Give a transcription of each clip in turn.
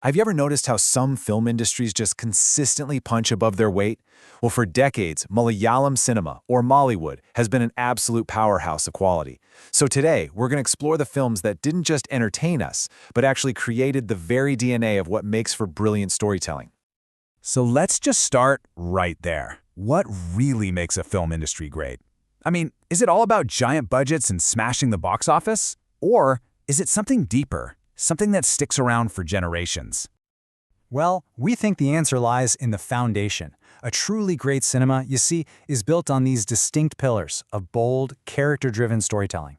Have you ever noticed how some film industries just consistently punch above their weight? Well, for decades, Malayalam cinema, or Mollywood, has been an absolute powerhouse of quality. So today, we're going to explore the films that didn't just entertain us, but actually created the very DNA of what makes for brilliant storytelling. So let's just start right there. What really makes a film industry great? I mean, is it all about giant budgets and smashing the box office? Or is it something deeper, something that sticks around for generations? Well, we think the answer lies in the foundation. A truly great cinema, you see, is built on these distinct pillars of bold, character-driven storytelling.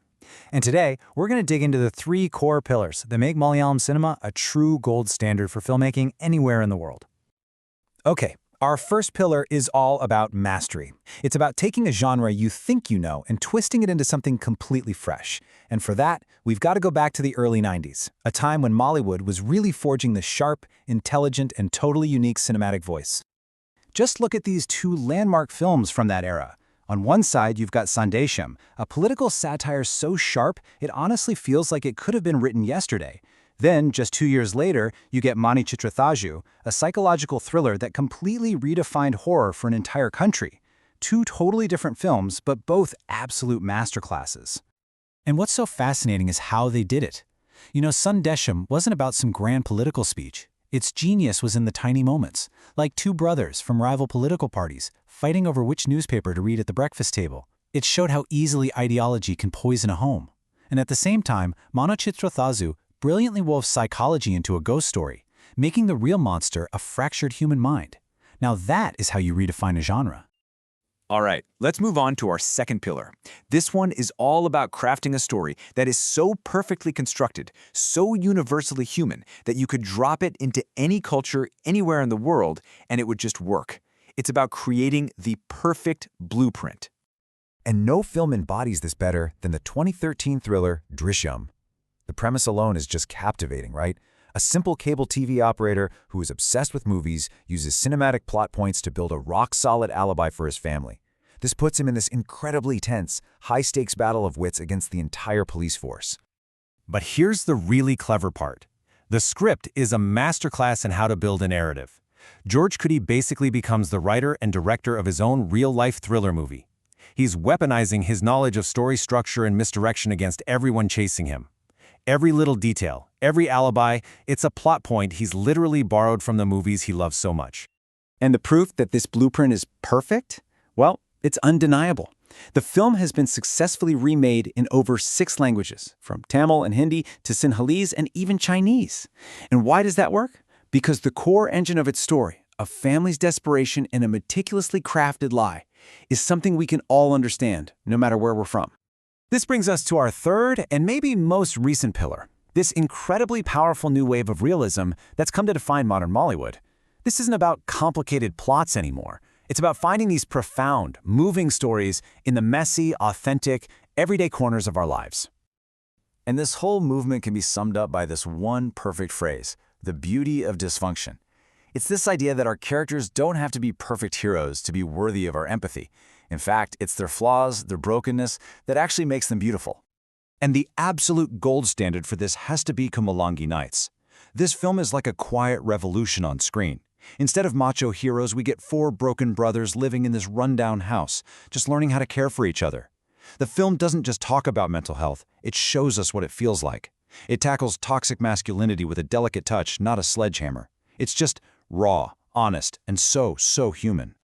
And today, we're going to dig into the three core pillars that make Malayalam cinema a true gold standard for filmmaking anywhere in the world. Okay, our first pillar is all about mastery. It's about taking a genre you think you know and twisting it into something completely fresh. And for that, we've got to go back to the early 90s, a time when Mollywood was really forging the sharp, intelligent, and totally unique cinematic voice. Just look at these two landmark films from that era. On one side, you've got Sandesham, a political satire so sharp it honestly feels like it could have been written yesterday. Then, just 2 years later, you get Mani Chitrathaju, a psychological thriller that completely redefined horror for an entire country. Two totally different films, but both absolute masterclasses. And what's so fascinating is how they did it. You know, Sandesham wasn't about some grand political speech. Its genius was in the tiny moments, like two brothers from rival political parties fighting over which newspaper to read at the breakfast table. It showed how easily ideology can poison a home. And at the same time, Mani Chitrathaju brilliantly wove psychology into a ghost story, making the real monster a fractured human mind. Now that is how you redefine a genre. All right, let's move on to our second pillar. This one is all about crafting a story that is so perfectly constructed, so universally human, that you could drop it into any culture anywhere in the world and it would just work. It's about creating the perfect blueprint. And no film embodies this better than the 2013 thriller Drishyam. The premise alone is just captivating, right? A simple cable TV operator who is obsessed with movies uses cinematic plot points to build a rock-solid alibi for his family. This puts him in this incredibly tense, high-stakes battle of wits against the entire police force. But here's the really clever part. The script is a masterclass in how to build a narrative. George Clooney basically becomes the writer and director of his own real-life thriller movie. He's weaponizing his knowledge of story structure and misdirection against everyone chasing him. Every little detail, every alibi, it's a plot point he's literally borrowed from the movies he loves so much. And the proof that this blueprint is perfect? Well, it's undeniable. The film has been successfully remade in over 6 languages, from Tamil and Hindi to Sinhalese and even Chinese. And why does that work? Because the core engine of its story, a family's desperation and a meticulously crafted lie, is something we can all understand, no matter where we're from. This brings us to our third and maybe most recent pillar, this incredibly powerful new wave of realism that's come to define modern Mollywood. This isn't about complicated plots anymore. It's about finding these profound, moving stories in the messy, authentic, everyday corners of our lives. And this whole movement can be summed up by this one perfect phrase, the beauty of dysfunction. It's this idea that our characters don't have to be perfect heroes to be worthy of our empathy. In fact, it's their flaws, their brokenness, that actually makes them beautiful. And the absolute gold standard for this has to be Kumulangi Nights. This film is like a quiet revolution on screen. Instead of macho heroes, we get 4 broken brothers living in this rundown house, just learning how to care for each other. The film doesn't just talk about mental health, it shows us what it feels like. It tackles toxic masculinity with a delicate touch, not a sledgehammer. It's just raw, honest, and so human.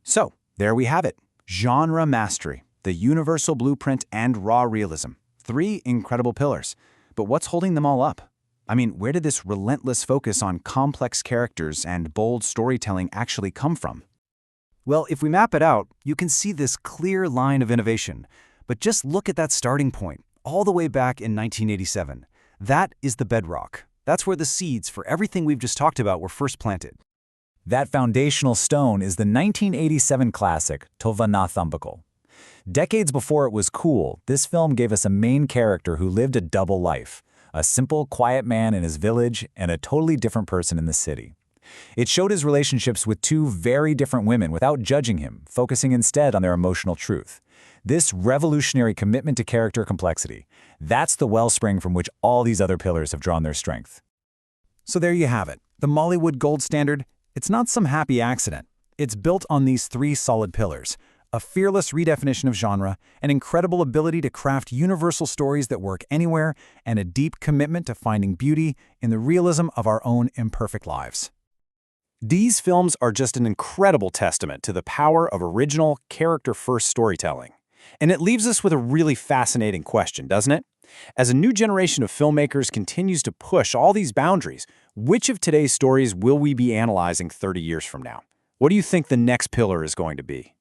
So, there we have it. Genre mastery, the universal blueprint, and raw realism. 3 incredible pillars. But what's holding them all up? I mean, where did this relentless focus on complex characters and bold storytelling actually come from? Well, if we map it out, you can see this clear line of innovation. But just look at that starting point, all the way back in 1987. That is the bedrock. That's where the seeds for everything we've just talked about were first planted. That foundational stone is the 1987 classic Tova Na Thumbakal. Decades before it was cool, this film gave us a main character who lived a double life, a simple, quiet man in his village and a totally different person in the city. It showed his relationships with 2 very different women without judging him, focusing instead on their emotional truth. This revolutionary commitment to character complexity, that's the wellspring from which all these other pillars have drawn their strength. So there you have it. The Mollywood gold standard, it's not some happy accident. It's built on these three solid pillars: a fearless redefinition of genre, an incredible ability to craft universal stories that work anywhere, and a deep commitment to finding beauty in the realism of our own imperfect lives. These films are just an incredible testament to the power of original, character-first storytelling. And it leaves us with a really fascinating question, doesn't it? As a new generation of filmmakers continues to push all these boundaries, which of today's stories will we be analyzing 30 years from now? What do you think the next pillar is going to be?